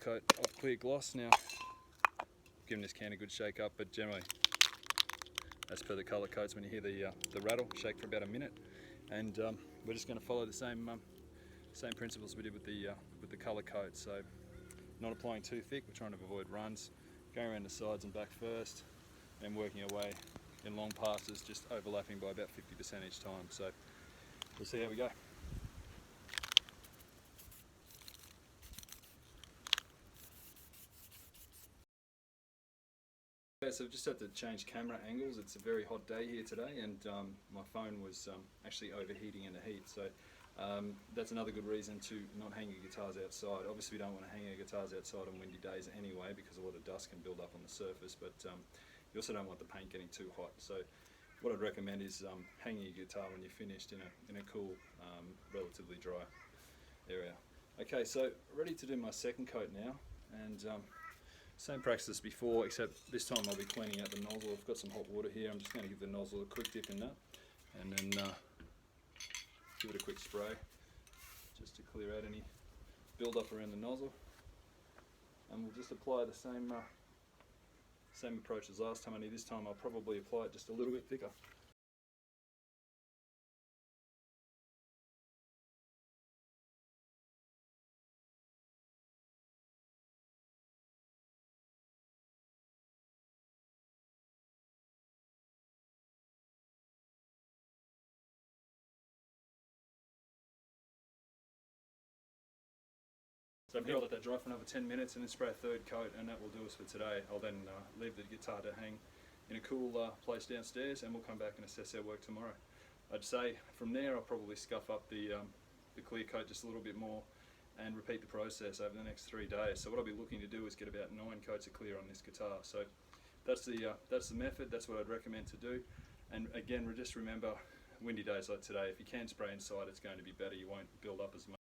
Coat of clear gloss now. Giving this can a good shake up, but generally, as per the colour coats, when you hear the rattle, shake for about a minute, and we're just going to follow the same principles we did with the colour coat. So, not applying too thick. We're trying to avoid runs. Going around the sides and back first, and working our way in long passes, just overlapping by about 50% each time. So, we'll see how we go. Okay, so I've just had to change camera angles. It's a very hot day here today, and my phone was actually overheating in the heat. So that's another good reason to not hang your guitars outside. Obviously, we don't want to hang our guitars outside on windy days anyway, because a lot of dust can build up on the surface. But you also don't want the paint getting too hot. So what I'd recommend is hanging your guitar when you're finished in a cool, relatively dry area. Okay, so ready to do my second coat now, and same practice as before, except this time I'll be cleaning out the nozzle. I've got some hot water here. I'm just going to give the nozzle a quick dip in that, and then give it a quick spray just to clear out any build up around the nozzle. And we'll just apply the same approach as last time, only this time I'll probably apply it just a little bit thicker. So I'm going to let that dry for another 10 minutes and then spray a third coat, and that will do us for today. I'll then leave the guitar to hang in a cool place downstairs, and we'll come back and assess our work tomorrow. I'd say from there I'll probably scuff up the clear coat just a little bit more and repeat the process over the next 3 days. So what I'll be looking to do is get about 9 coats of clear on this guitar. So that's the method. That's what I'd recommend to do. And again, just remember, windy days like today, if you can spray inside, it's going to be better. You won't build up as much.